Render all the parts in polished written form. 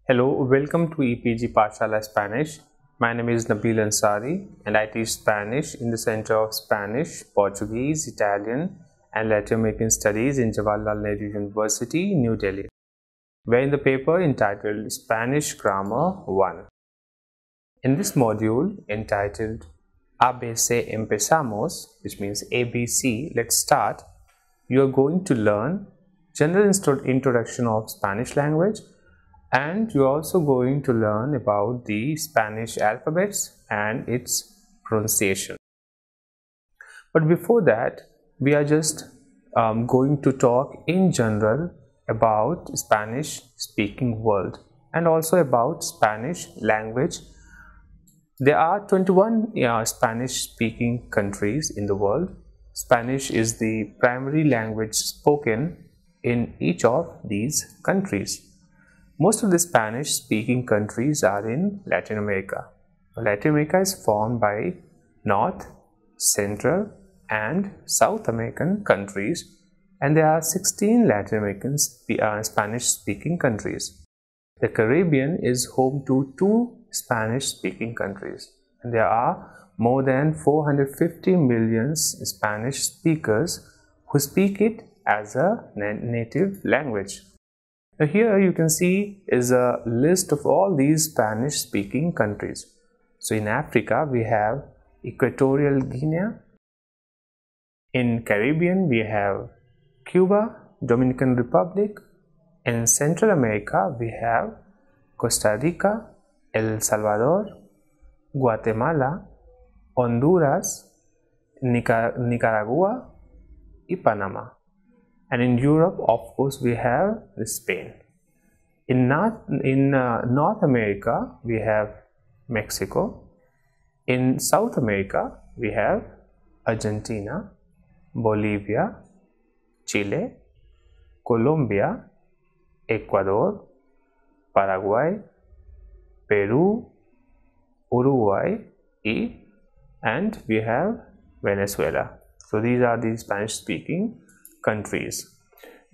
Hello, welcome to EPG Pashala Spanish. My name is Nabil Ansari and I teach Spanish in the Center of Spanish, Portuguese, Italian and Latin American Studies in Jawaharlal Nehru University, New Delhi. We are in the paper entitled Spanish Grammar 1. In this module entitled ABC Empezamos, which means ABC, let's start, you are going to learn general introduction of Spanish language, and you're also going to learn about the Spanish alphabets and its pronunciation. But before that, we are just going to talk in general about Spanish speaking world and also about Spanish language. There are 21 Spanish speaking countries in the world. Spanish is the primary language spoken in each of these countries. Most of the Spanish-speaking countries are in Latin America. Latin America is formed by North, Central and South American countries, and there are 16 Latin American Spanish-speaking countries. The Caribbean is home to 2 Spanish-speaking countries, and there are more than 450 million Spanish speakers who speak it as a native language. Now here you can see is a list of all these Spanish speaking countries. So in Africa we have Equatorial Guinea. In Caribbean we have Cuba, Dominican Republic. In Central America we have Costa Rica, El Salvador, Guatemala, Honduras, Nicaragua and Panama. And in Europe, of course, we have Spain. In North America, we have Mexico. In South America, we have Argentina, Bolivia, Chile, Colombia, Ecuador, Paraguay, Peru, Uruguay, and we have Venezuela. So these are the Spanish-speaking countries.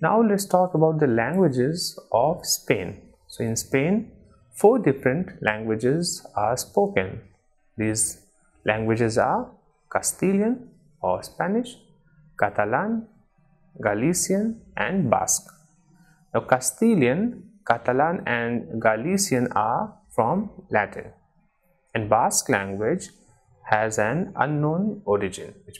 Now let's talk about the languages of Spain. So in Spain, 4 different languages are spoken. These languages are Castilian or Spanish, Catalan, Galician and Basque. Now Castilian, Catalan and Galician are from Latin, and Basque language has an unknown origin, which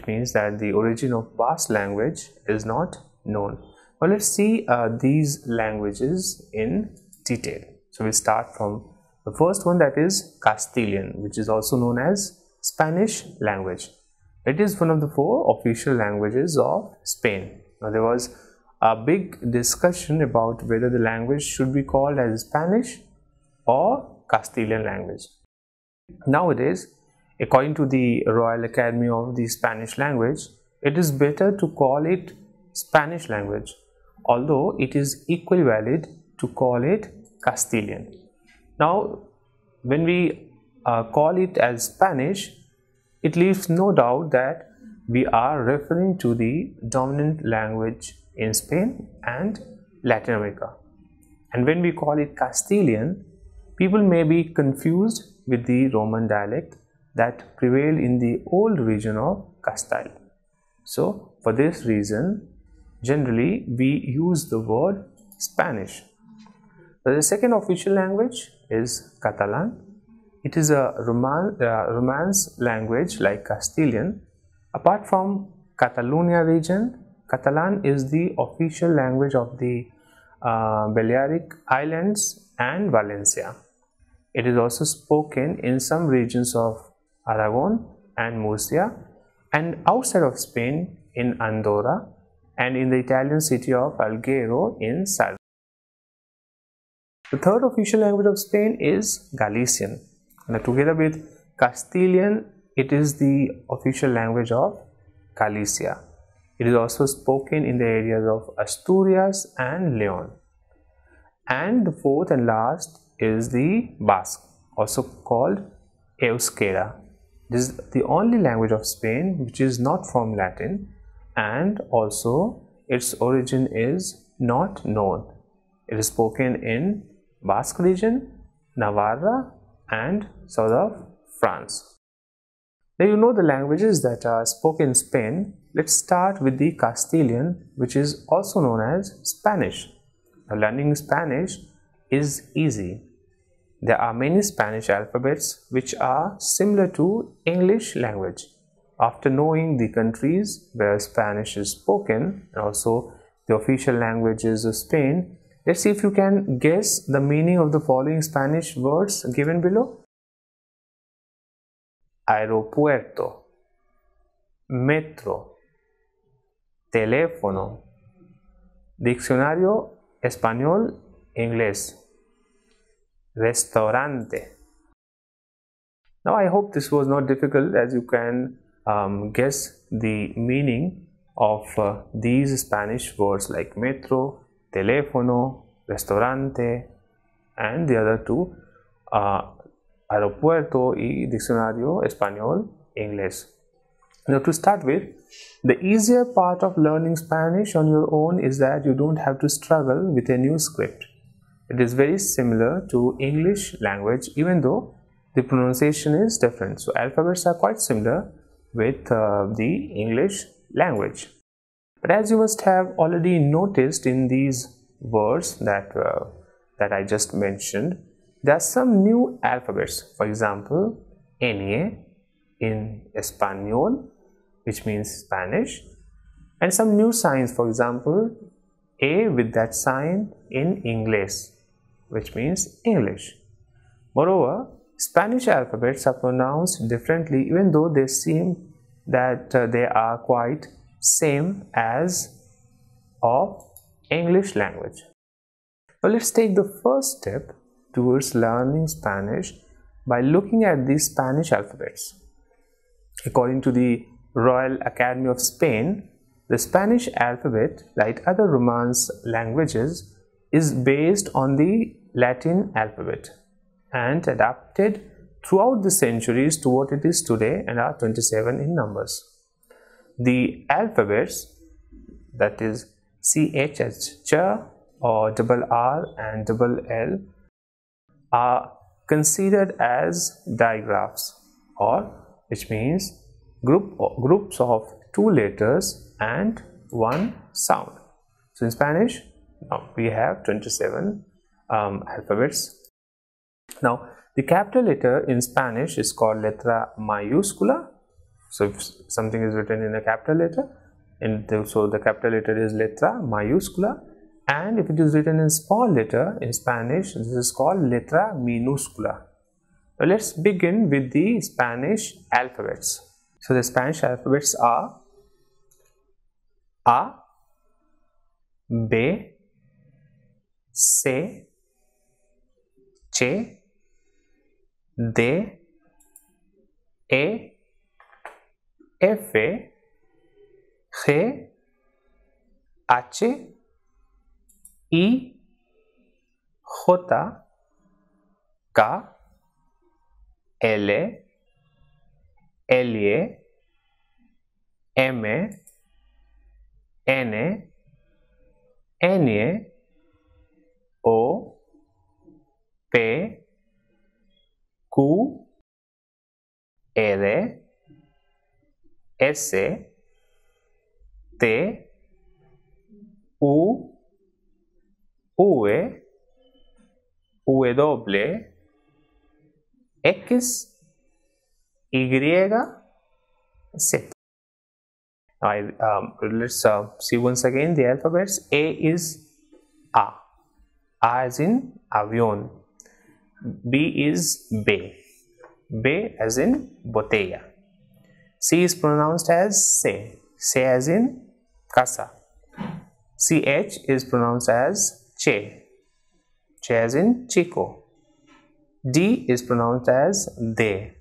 means that the origin of Basque language is not known. Now let's see these languages in detail. So we start from the first one, that is Castilian, which is also known as Spanish language. It is one of the 4 official languages of Spain. Now there was a big discussion about whether the language should be called as Spanish or Castilian language. Nowadays, according to the Royal Academy of the Spanish language, it is better to call it Spanish language, although it is equally valid to call it Castilian. Now, when we call it as Spanish, it leaves no doubt that we are referring to the dominant language in Spain and Latin America. And when we call it Castilian, people may be confused with the Roman dialect that prevailed in the old region of Castile. So for this reason, generally we use the word Spanish. So the second official language is Catalan. It is a Romance language like Castilian. Apart from Catalonia region, Catalan is the official language of the Balearic Islands and Valencia. It is also spoken in some regions of Aragon and Murcia, and outside of Spain in Andorra, and in the Italian city of Alghero in Sardinia. The third official language of Spain is Galician. Now, together with Castilian, it is the official language of Galicia. It is also spoken in the areas of Asturias and Leon. And the fourth and last is the Basque, also called Euskera. This is the only language of Spain which is not from Latin, and also its origin is not known. It is spoken in Basque region, Navarra, and south of France. Now you know the languages that are spoken in Spain. Let's start with the Castilian, which is also known as Spanish. Now, learning Spanish is easy. There are many Spanish alphabets which are similar to English language. After knowing the countries where Spanish is spoken and also the official languages of Spain, let's see if you can guess the meaning of the following Spanish words given below. Aeropuerto, metro, teléfono, diccionario español-inglés, restaurante. Now I hope this was not difficult, as you can guess the meaning of these Spanish words like metro, teléfono, restaurante, and the other two, aeropuerto y diccionario español-inglés. Now to start with, the easier part of learning Spanish on your own is that you don't have to struggle with a new script. It is very similar to English language, even though the pronunciation is different. So alphabets are quite similar with the English language. But as you must have already noticed in these words that I just mentioned, there are some new alphabets. For example, N-A in Español, which means Spanish, and some new signs. For example, A with that sign in Inglés, which means English. Moreover, Spanish alphabets are pronounced differently, even though they seem that they are quite same as of English language. Now let's take the first step towards learning Spanish by looking at the Spanish alphabets. According to the Royal Academy of Spain, the Spanish alphabet, like other Romance languages, is based on the Latin alphabet and adapted throughout the centuries to what it is today and are 27 in numbers. The alphabets, that is CH as ch or double R and double L, are considered as digraphs, or which means groups of two letters and one sound. So in Spanish, now we have 27 alphabets. Now the capital letter in Spanish is called letra mayúscula. So if something is written in a capital letter, so the capital letter is letra mayúscula, and if it is written in small letter in Spanish, this is called letra minúscula. Now let's begin with the Spanish alphabets. So the Spanish alphabets are A, B, C, Ch, D, E, F, G, H, I, J, K, L, L, M, N, N, O, P, Q, R, S, T, U, V, W, X, Y, Z. Now let's see once again the alphabets. A is A as in avión. B is B, B as in botella. C is pronounced as C, C as in casa. CH is pronounced as Che, Che as in chico. D is pronounced as De,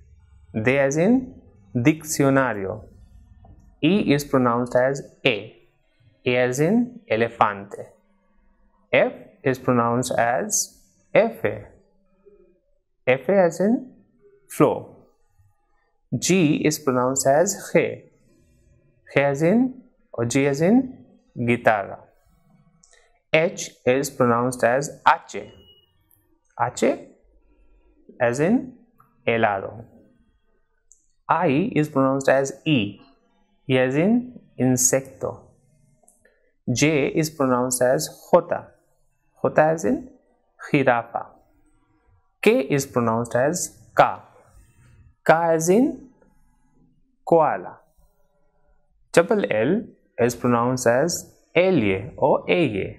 De as in diccionario. E is pronounced as A as in elefante. F is pronounced as F, F as in flow. G is pronounced as G, G as in or G as in guitarra. H is pronounced as H, H as in helado. I is pronounced as E as in insecto. J is pronounced as J as in jirafa. K is pronounced as Ka as in koala. Double L is pronounced as Elie or Aye,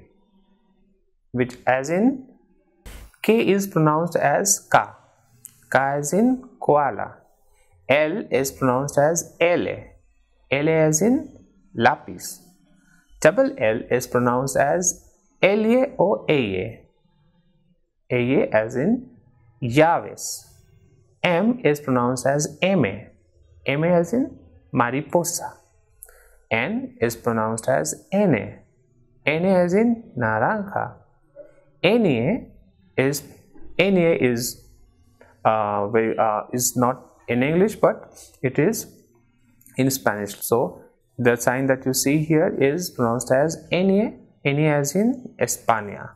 which as in K is pronounced as Ka as in koala. L is pronounced as Ele as in lapis. Double L is pronounced as Elie or Aye as in llaves. M is pronounced as Eme as in mariposa. N is pronounced as Ene as in naranja. Ene is not in English, but it is in Spanish. So the sign that you see here is pronounced as Ene as in España.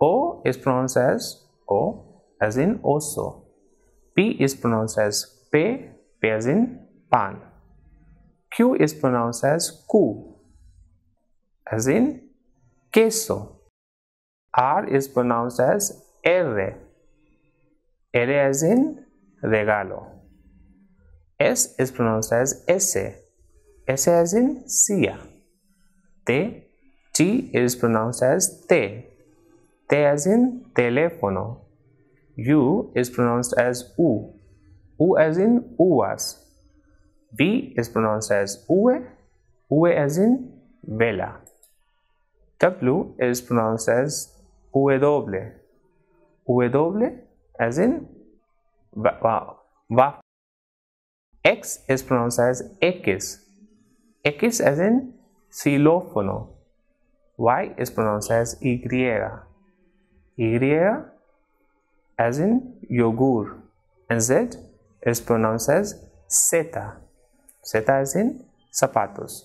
O is pronounced as O as in oso. P is pronounced as P as in pan. Q is pronounced as Q as in queso. R is pronounced as R as in regalo. S is pronounced as S as in silla. T is pronounced as T as in teléfono. U is pronounced as U as in uvas. V is pronounced as Uve as in vela. W is pronounced as W as in wa. X is pronounced as X as in xilófono. Y is pronounced as Y as in yogur. And Z is pronounced as Zeta as in zapatos.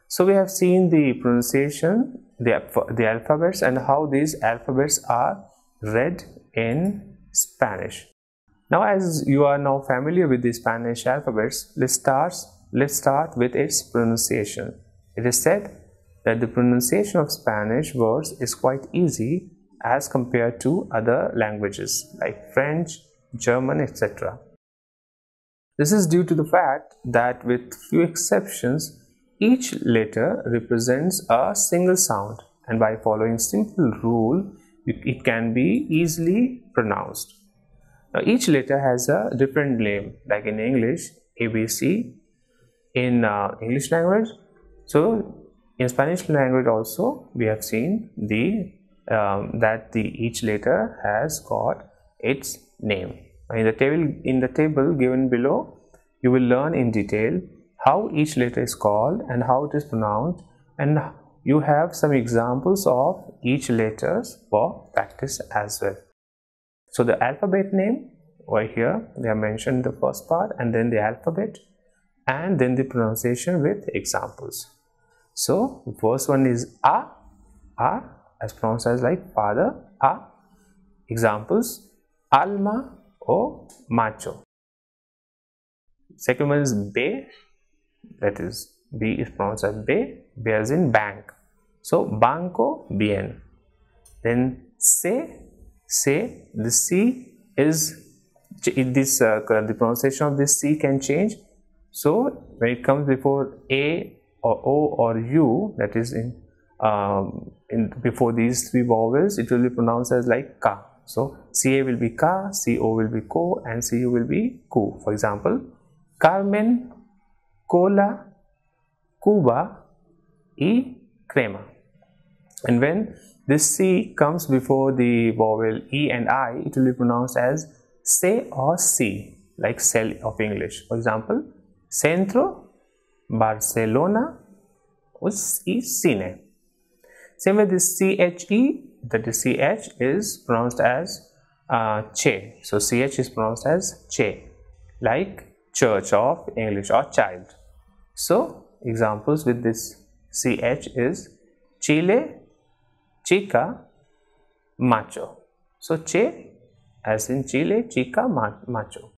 So we have seen the pronunciation, the alphabets, and how these alphabets are read in Spanish. Now, as you are now familiar with the Spanish alphabets, let's start with its pronunciation. It is said that the pronunciation of Spanish words is quite easy as compared to other languages like French, German, etc. This is due to the fact that, with few exceptions, each letter represents a single sound, and by following simple rule, it can be easily pronounced. Now, each letter has a different name, like in English, ABC, in English language. So, in Spanish language also, we have seen that each letter has got its name. In the table given below, you will learn in detail how each letter is called and how it is pronounced, and you have some examples of each letters for practice as well. So the alphabet name over here, they have mentioned the first part, and then the alphabet, and then the pronunciation with examples. So the first one is A as pronounced as like father, A. Examples: alma or macho. Second one is B, that is B is pronounced as B as in bank. So banco, bien. Then the C is the pronunciation of this C can change. So when it comes before A or O or U, that is before these three vowels, it will be pronounced as like ka. So CA will be ka, CO will be ko, and CU will be ku. For example, Carmen, cola, Cuba, y crema. And when this C comes before the vowel E and I, it will be pronounced as se or C, like cell of English. For example, Centro, Barcelona, y cine. Same with this CHE, that is CH is pronounced as che. So CH is pronounced as che, like church of English or child. So examples with this CH is Chile, chica, macho. So che as in Chile, chica, macho.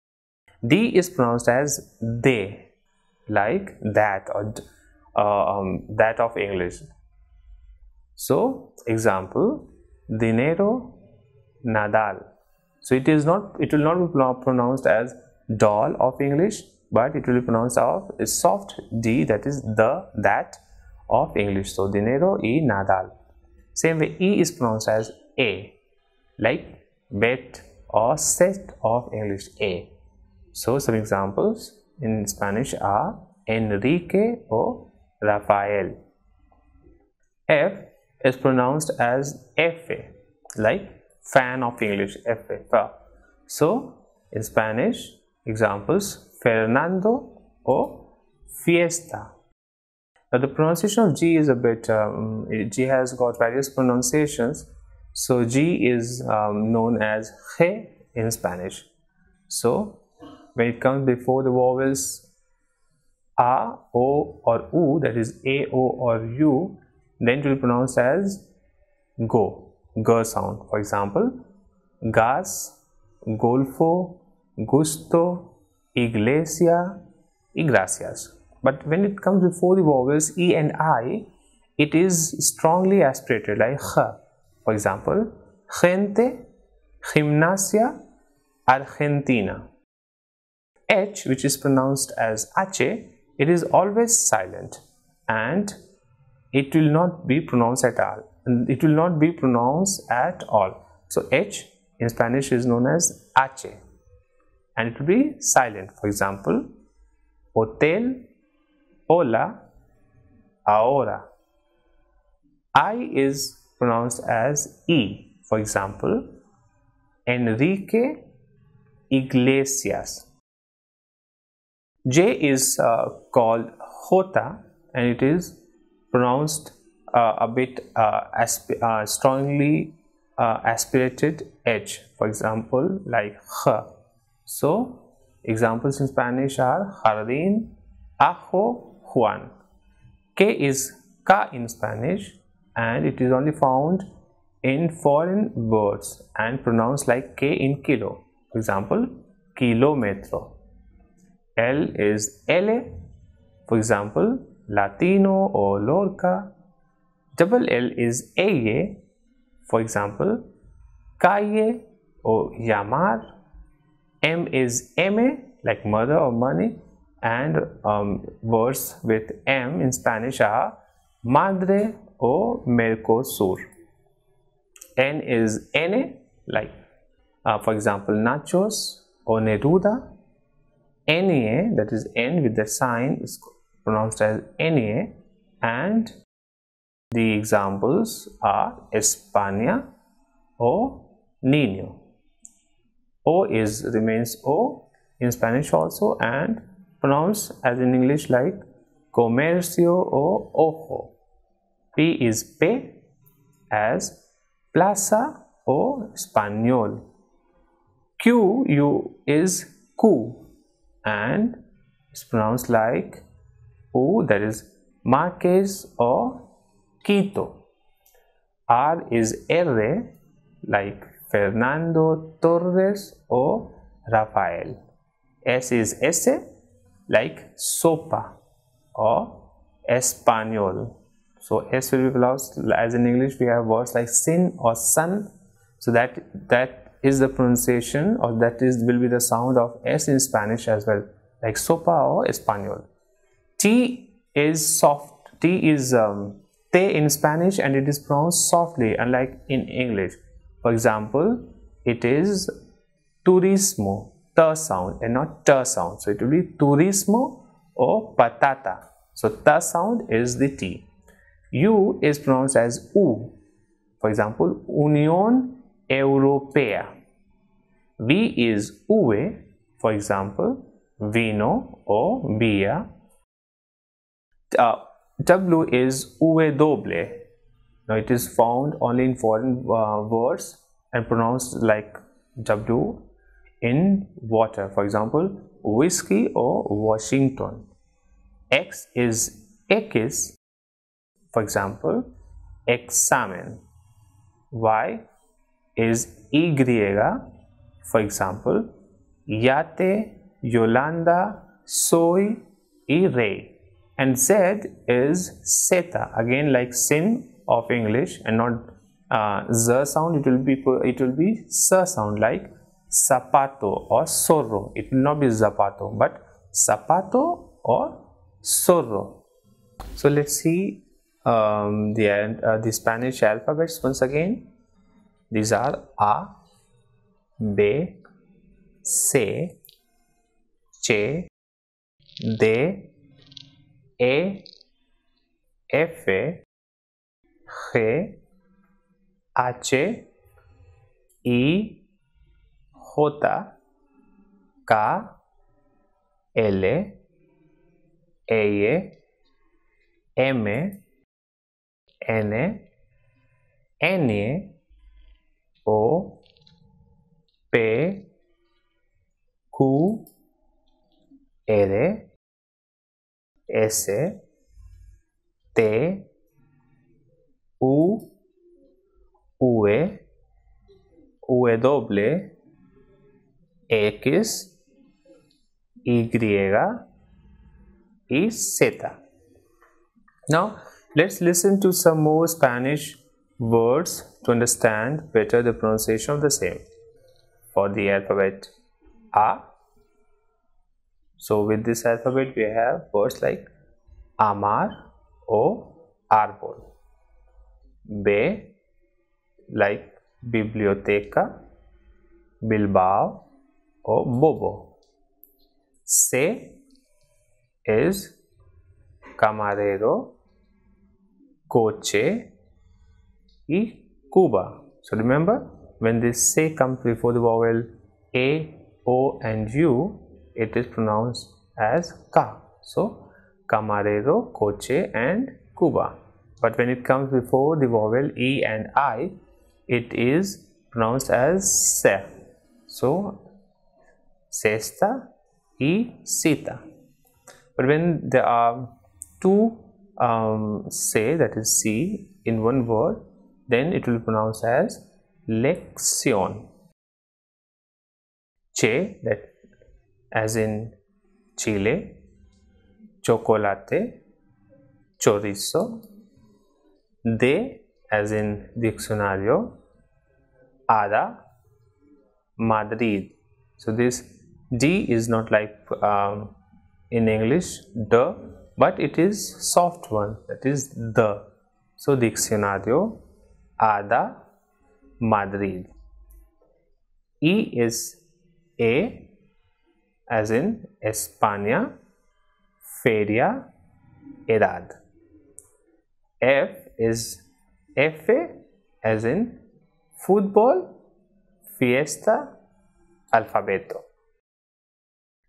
D is pronounced as they, like that, or that of English. So example, dinero, Nadal. So it will not be pronounced as doll of English, but it will be pronounced of a soft D, that is the, that of English. So dinero y Nadal. Same way, E is pronounced as A, like bet or set of English, A. So some examples in Spanish are Enrique or Rafael. F is pronounced as F-A, like fan of English, F-A. So in Spanish, examples, Fernando or fiesta. Now the pronunciation of G is a bit, G has got various pronunciations. So G is known as G in Spanish. So when it comes before the vowels A, O or U, that is A, O or U, then it will be pronounced as go, G sound. For example, gas, golfo, gusto, iglesia, y gracias. But when it comes before the vowels E and I, it is strongly aspirated, like H. For example, gente, gimnasia, Argentina. H, which is pronounced as H, it is always silent and it will not be pronounced at all. It will not be pronounced at all. So H in Spanish is known as H and it will be silent. For example, hotel, hola, ahora. I is pronounced as E. For example, Enrique Iglesias. J is called Jota and it is pronounced a bit strongly aspirated H. For example, like H. So examples in Spanish are Jardín, Ajo, Juan. K is Ka in Spanish and it is only found in foreign words and pronounced like K in kilo. For example, kilometro. L is L, for example, Latino or Lorca. Double L is A, for example, calle or llamar. M is M, like mother or money, and words with M in Spanish are madre or Mercosur. N is N, like for example, nachos or Neruda. NA, that is N with the sign, is pronounced as NA, and the examples are España or Niño. O remains O in Spanish also and pronounced as in English like comercio or ojo. P is P as plaza or español. Q is Q and it's pronounced like U, that is Marquez or Quito. R is R, like Fernando Torres or Rafael. S is S, like sopa or español. So S will be pronounced as in English we have words like sin or sun. So that is the pronunciation, or will be the sound of S in Spanish as well, like sopa or español. T is soft. T is te in Spanish and it is pronounced softly, unlike in English. For example, it is turismo, t sound and not t sound. So it will be turismo or patata. So t sound is the T. U is pronounced as U. For example, Unión Europea. V is Ue. For example, vino or beer. W is Ue doble. Now it is found only in foreign words and pronounced like W in water. For example, whiskey or Washington. X is X. For example, examen. Y is Y. For example, Yate, Yolanda, Soy, Rey, and Z is Seta. Again, like sin of English, and not Z sound. It will be S sound, like zapato or zorro. It will not be zapato, but zapato or zorro. So let's see the Spanish alphabets once again. These are A, B, C, C, D, E, F, G, H, I, J, K, L, E, M, N, N, O, P, Q, R, S, T, U, V, W, X, Y, y Z. Now let's listen to some more Spanish words to understand better the pronunciation of the same. For the alphabet A, so with this alphabet we have words like amar or árbol. B, like biblioteca, Bilbao or Bobo. C is camarero, coche y Cuba. So remember, when this C comes before the vowel A, O and U, it is pronounced as Ka. So camarero, coche and Cuba. But when it comes before the vowel E and I, it is pronounced as Se. So cesta y cita. But when there are two say, that is C, in one word, then it will be pronounced as lección. Che, that as in Chile, chocolate, chorizo. De, as in diccionario, Ada, Madrid. So this D is not like in English the, but it is soft one, that is the. So diccionario, Ada, Madrid. E is A, as in España, Feria, Edad. F is F, as in football, fiesta, alfabeto.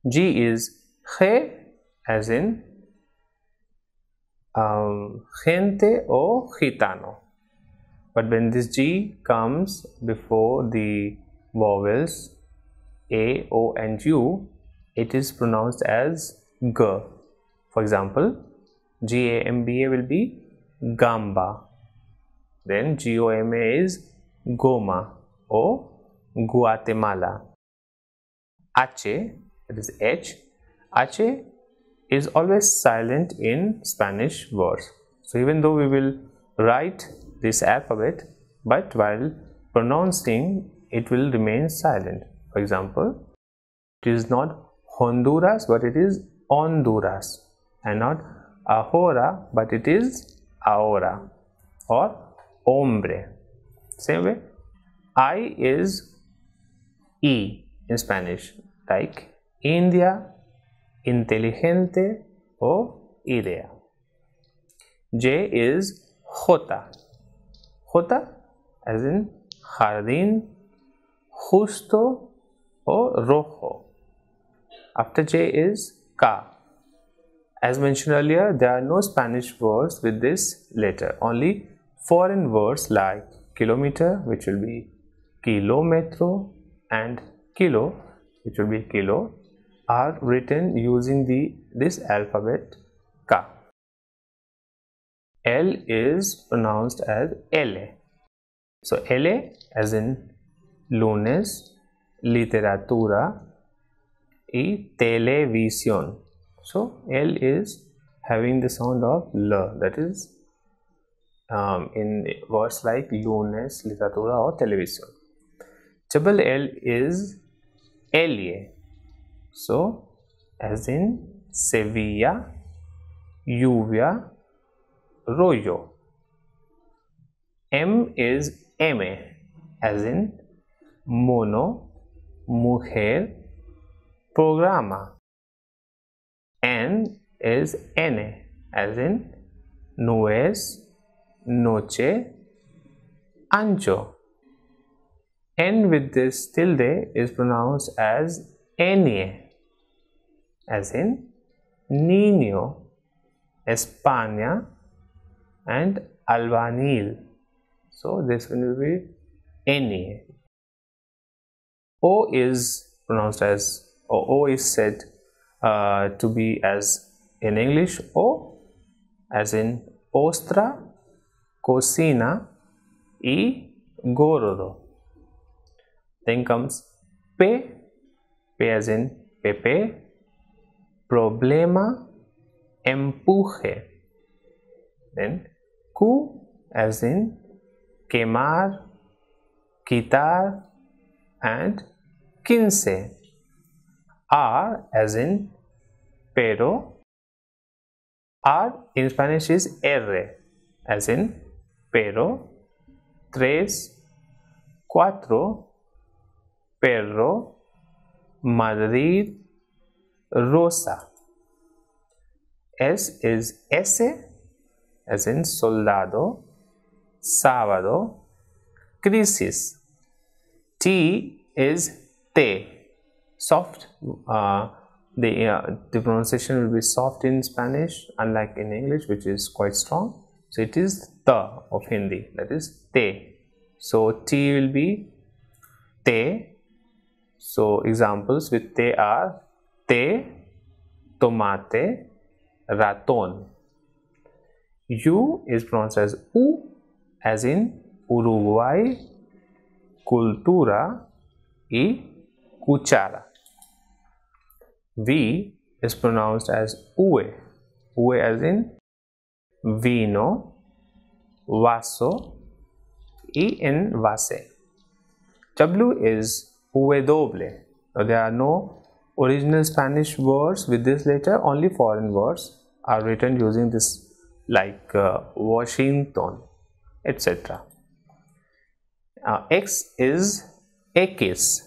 G is G, as in gente or gitano. But when this G comes before the vowels A, O and U, it is pronounced as G. For example, G-A-M-B-A will be Gamba. Then G-O-M-A is Goma or Guatemala. H, that is H. H is always silent in Spanish words. So even though we will write this alphabet, but while pronouncing it will remain silent. For example, it is not Honduras, but it is Honduras, and not ahora, but it is ahora, or hombre. Same way, I is E in Spanish, like India, inteligente or idea. J is J. J, as in jardín, justo or rojo. After J is K. As mentioned earlier, there are no Spanish words with this letter, only foreign words like kilometer, which will be kilometro, and kilo, which will be kilo, are written using this alphabet K. L is pronounced as L. So L, as in lunes, literatura y televisión. So L is having the sound of L, that is in words like lunes, literatura or televisión. Double L is Elie, so as in Sevilla, lluvia, rollo. M is M, as in mono, mujer, programa. N is N, as in nubes, noche, ancho. N with this tilde is pronounced as Enie, as in niño, España, and albañil. So this one will be Enie. O is pronounced as, or O is said to be as in English O, as in ostra, cocina y gordo. Then comes P, P as in Pepe, problema, empuje. Then Q as in quemar, quitar, and 15. R as in pero. R in Spanish is R, as in pero, tres, cuatro, perro, Madrid, rosa. S is ese, as in soldado, sábado, crisis. T is te, soft. The pronunciation will be soft in Spanish, unlike in English, which is quite strong. So it is the of Hindi, that is te. So T will be te. So examples with te are té, tomate, ratón. U is pronounced as U, as in Uruguay, cultura y cuchara. V is pronounced as ue, ue as in vino, vaso y envase. W is W. Now there are no original Spanish words with this letter, only foreign words are written using this, like Washington, etc. X is X.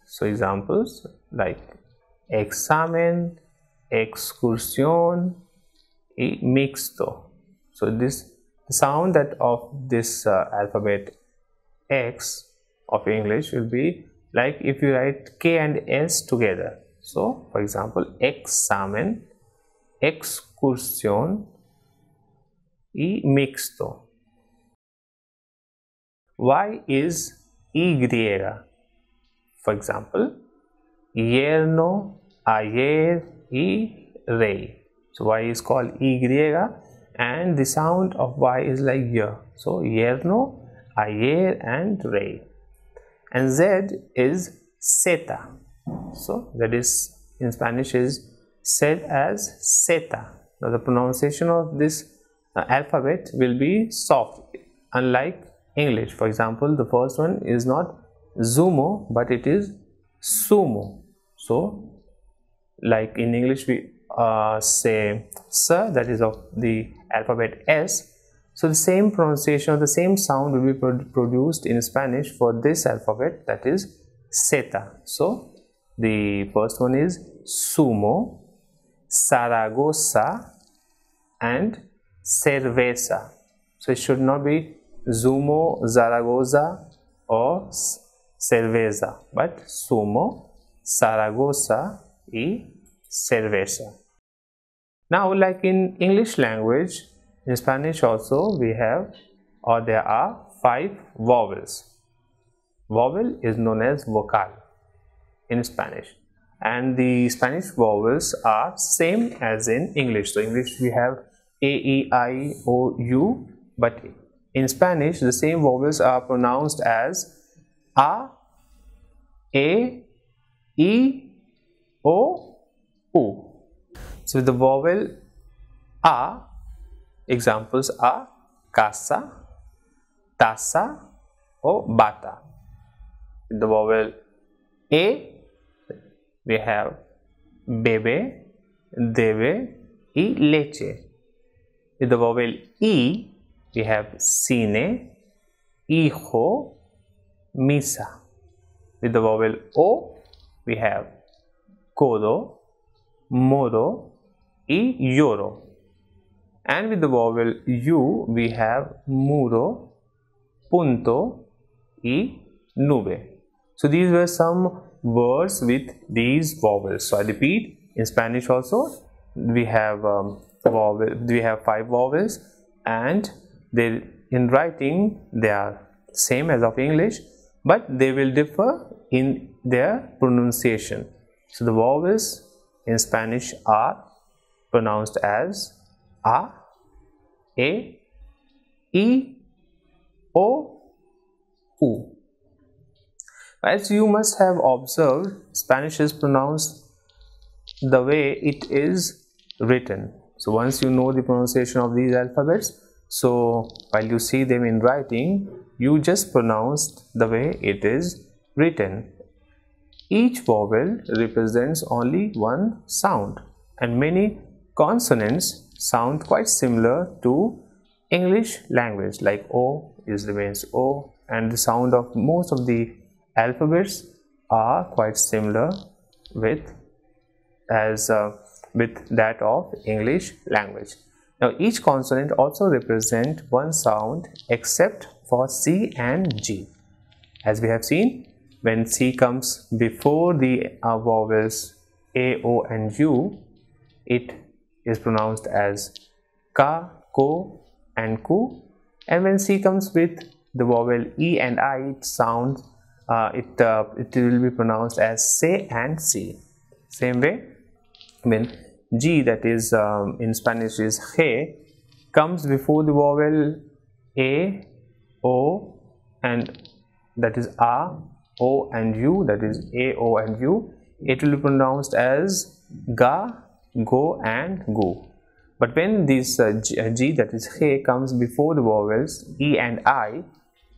So examples like examen, excursión y mixto. So this, the sound that of this alphabet X of English will be like if you write K and S together. So for example, examen, excursión y mixto. Y is Y. For example, yerno, ayer y rey. So Y is called Y, and the sound of Y is like Y. So yerno, ayer and rey. And Z is zeta. So that is in Spanish is said as zeta. Now the pronunciation of this alphabet will be soft, unlike English. For example, the first one is not zumo, but it is sumo. So like in English we say sir, that is of the alphabet S. So the same pronunciation or the same sound will be produced in Spanish for this alphabet, that is zeta. So the first one is sumo, Zaragoza and cerveza. So it should not be zumo, Zaragoza or cerveza, but sumo, Zaragoza y cerveza. Now, like in English language, in Spanish also we have, or there are 5 vowels. Vowel is known as vocal in Spanish, and the Spanish vowels are same as in English. So English we have A, E, I, O, U, but in Spanish the same vowels are pronounced as A, A, E, O, U. So with the vowel A, examples are casa, taza or bata. With the vowel A, we have bebe, debe y leche. With the vowel E, we have cine, hijo, misa. With the vowel O, we have codo, modo y lloro. And with the vowel U, we have muro, punto y nube. So these were some words with these vowels. So I repeat, in Spanish also we have we have 5 vowels, and they in writing they are same as of English, but they will differ in their pronunciation. So the vowels in Spanish are pronounced as A, E, O, U. As you must have observed, Spanish is pronounced the way it is written. So once you know the pronunciation of these alphabets, so while you see them in writing, you just pronounce the way it is written. Each vowel represents only one sound, and many consonants sound quite similar to English language, like O remains O, and the sound of most of the alphabets are quite similar with that of English language. Now each consonant also represents one sound except for C and G. As we have seen, when C comes before the vowels A, O and U, it is pronounced as Ka, Ko and Ku, and when C comes with the vowel E and I, it will be pronounced as Se and Si. Same way, when G, that is in Spanish is He, comes before the vowel A, O and that is A, O and U, that is A, O and U, it will be pronounced as Ga, Go and Gu. But when this G, that is He, comes before the vowels E and I,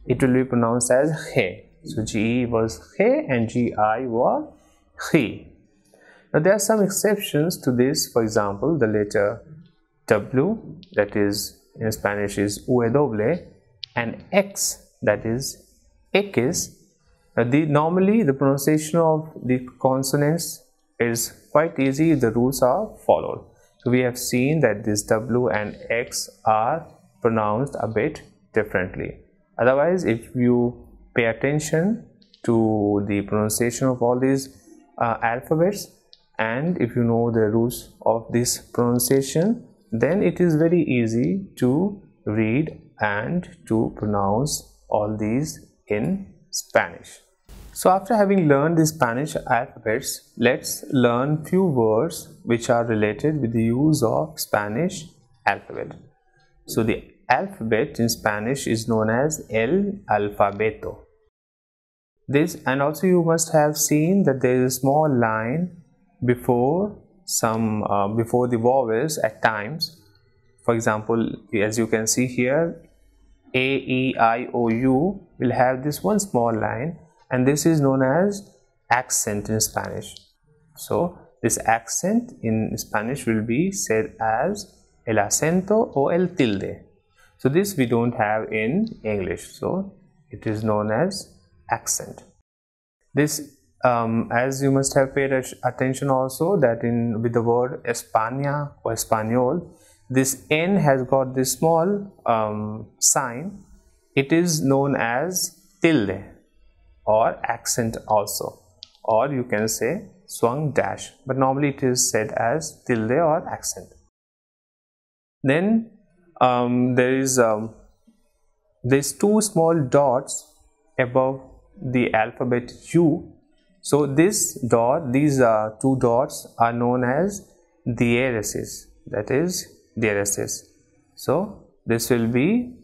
it will be pronounced as He. So G was He and Gi was He. Now there are some exceptions to this. For example, the letter W, that is in Spanish is W, and X, that is X. Normally the pronunciation of the consonants is quite easy if the rules are followed. So we have seen that this W and X are pronounced a bit differently. Otherwise, if you pay attention to the pronunciation of all these alphabets, and if you know the rules of this pronunciation, then it is very easy to read and to pronounce all these in Spanish. So after having learned the Spanish alphabets, let's learn few words which are related with the use of Spanish alphabet. So the alphabet in Spanish is known as el alfabeto. This, and also you must have seen that there is a small line before before the vowels at times. For example, as you can see here, A, E, I, O, U will have this one small line, and this is known as accent in Spanish. So this accent in Spanish will be said as el acento or el tilde. So this we don't have in English, so it is known as accent. This as you must have paid attention also that with the word España or Español, this N has got this small sign. It is known as tilde or accent also, or you can say swung dash, but normally it is said as tilde or accent. Then there's two small dots above the alphabet U. So these two dots are known as diéresis, that is diéresis. So this will be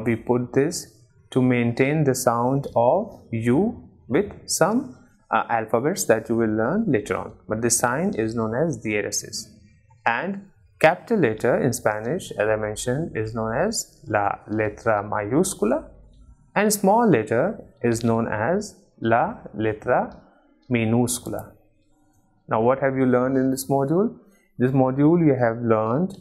we put this to maintain the sound of U with some alphabets that you will learn later on, but the sign is known as diéresis. And capital letter in Spanish, as I mentioned, is known as la letra mayúscula, and small letter is known as la letra minúscula. Now, what have you learned in this module? This module you have learned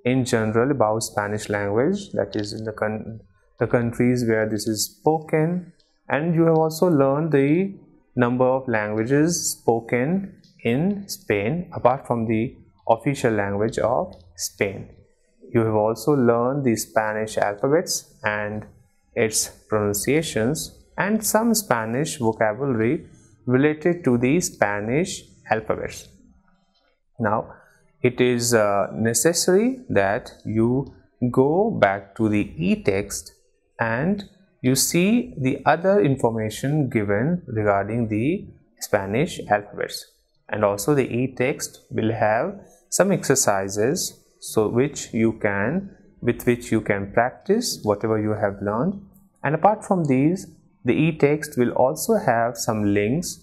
in general about Spanish language, that is in the countries where this is spoken, and you have also learned the number of languages spoken in Spain apart from the official language of Spain. You have also learned the Spanish alphabets and its pronunciations and some Spanish vocabulary related to the Spanish alphabets. Now, it is necessary that you go back to the e-text and you see the other information given regarding the Spanish alphabets, and also the e-text will have some exercises with which you can practice whatever you have learned. And apart from these, the e-text will also have some links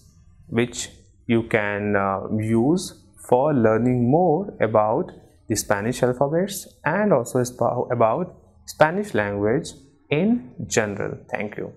which you can use for learning more about the Spanish alphabets and also about Spanish language in general. Thank you.